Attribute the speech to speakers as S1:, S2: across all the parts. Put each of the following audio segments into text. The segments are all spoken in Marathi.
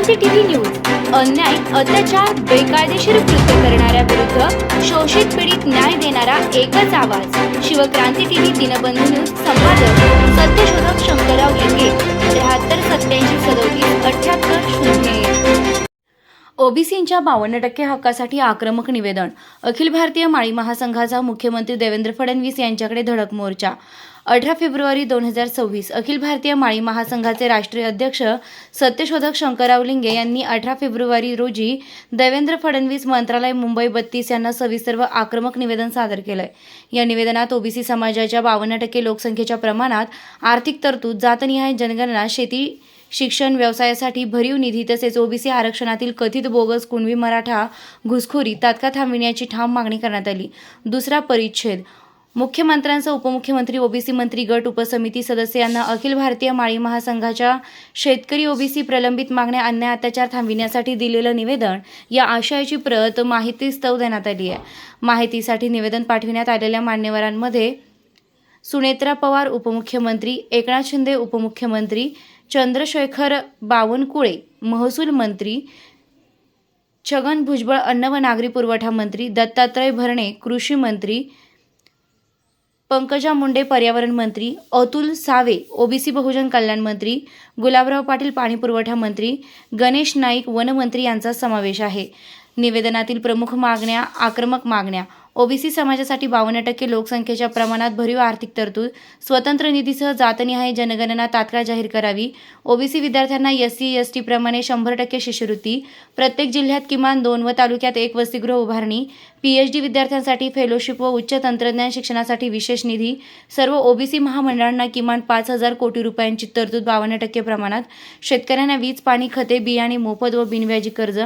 S1: शिवक्रांती टीव्ही न्यूज अन्याय, अत्याचार, बेकायदेशीर कृत्य करणाऱ्या विरुद्ध शोषित पीडित न्याय देणारा एकच आवाज। शिवक्रांती टीव्ही दिनबंधू न्यूज संपादक सत्यशोधक शंकरराव लिंगे 73 87 37 78 0। ओबीसींच्या 52% हक्कासाठी आक्रमक निवेदन। अखिल भारतीय माळी महासंघाचा मुख्यमंत्री देवेंद्र फडणवीस यांच्याकडे धडक मोर्चा। 18 फेब्रुवारी 2026 अखिल भारतीय माळी महासंघाचे राष्ट्रीय अध्यक्ष सत्यशोधक शंकरराव लिंगे यांनी 18 फेब्रुवारी रोजी देवेंद्र फडणवीस मंत्रालय मुंबई 32 यांना सविस्तर व आक्रमक निवेदन सादर केलंय। या निवेदनात ओबीसी समाजाच्या 52% लोकसंख्येच्या प्रमाणात आर्थिक तरतूद, जातनिहाय जनगणना, शेती, शिक्षण, व्यवसायासाठी भरीव निधी तसेच ओबीसी आरक्षणातील कथित बोगस कुणबी मराठा घुसखोरी तात्काळ थांबविण्याची ठाम मागणी करण्यात आली। दुसरा परिच्छेद मुख्यमंत्र्यांसह उपमुख्यमंत्री, ओबीसी मंत्री गट उपसमिती सदस्य यांना अखिल भारतीय माळी महासंघाच्या शेतकरी, ओबीसी प्रलंबित मागण्या, अन्याय, अत्याचार थांबविण्यासाठी दिलेलं निवेदन या आशयाची प्रत माहितीस्तव देण्यात आली आहे। माहितीसाठी निवेदन पाठविण्यात आलेल्या मान्यवरांमध्ये सुनेत्रा पवार उपमुख्यमंत्री, एकनाथ शिंदे उपमुख्यमंत्री, चंद्रशेखर बावनकुळे महसूल मंत्री, छगन भुजबळ अन्न व नागरी पुरवठा मंत्री, दत्तात्रय भरणे कृषी मंत्री, पंकजा मुंडे पर्यावरण मंत्री, अतुल सावे ओबीसी बहुजन कल्याण मंत्री, गुलाबराव पाटील पाणी पुरवठा मंत्री, गणेश नाईक वनमंत्री यांचा समावेश आहे। निवेदनातील प्रमुख मागण्या, आक्रमक मागण्या: ओबीसी समाजासाठी 52% लोकसंख्येच्या प्रमाणात भरीव आर्थिक तरतूद, स्वतंत्र निधीसह जातनिहाय जनगणना तात्काळ जाहीर करावी, ओबीसी विद्यार्थ्यांना एससी एसटी प्रमाणे 100% शिष्यवृत्ती, प्रत्येक जिल्ह्यात किमान 2 व तालुक्यात 1 वसतिगृह उभारणी, पीएचडी विद्यार्थ्यांसाठी फेलोशिप व उच्च तंत्रज्ञान शिक्षणासाठी विशेष निधी, सर्व ओबीसी महामंडळांना किमान 5,000 कोटी रुपयांची तरतूद 52% प्रमाणात, शेतकऱ्यांना वीज, पाणी, खते, बियाणे मोफत व बिनव्याजी कर्ज,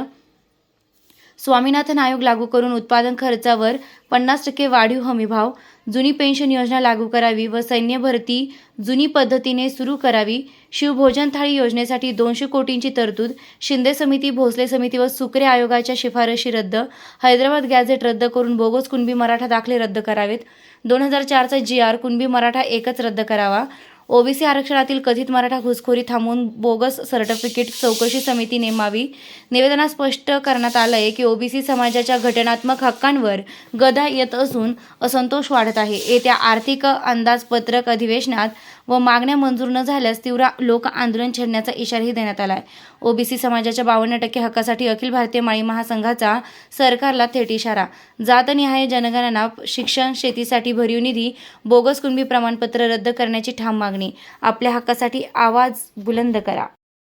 S1: स्वामीनाथन आयोग लागू करून उत्पादन खर्चावर 50% वाढीव हमीभाव, जुनी पेन्शन योजना लागू करावी व सैन्य भरती जुनी पद्धतीने सुरू करावी, शिवभोजन थाळी योजनेसाठी 200 कोटींची तरतूद, शिंदे समिती, भोसले समिती व सुकरे आयोगाच्या शिफारशी रद्द, हैदराबाद गॅझेट रद्द करून बोगस कुणबी मराठा दाखले रद्द करावेत, 2004चा GR कुणबी मराठा एकच रद्द करावा, ओबीसी आरक्षणातील कथित मराठा घुसखोरी थांबवून बोगस सर्टिफिकेट चौकशी समिती नेमावी। निवेदनात स्पष्ट करण्यात आलंय की ओबीसी समाजाच्या घटनात्मक हक्कांवर गदा येत असून असंतोष वाढत आहे। येत्या आर्थिक अंदाजपत्रक अधिवेशनात व मागण्या मंजूर न झाल्यास तीव्र लोक आंदोलन छेडण्याचा इशाराही देण्यात आलाय। ओबीसी समाजाच्या 52% हक्कासाठी अखिल भारतीय माळी महासंघाचा सरकारला थेट इशारा: जातनिहाय जनगणना, शिक्षण, शेतीसाठी भरीव निधी, बोगस कुणबी प्रमाणपत्र रद्द करण्याची ठाम मागणी। आपल्या हक्कासाठी आवाज बुलंद करा।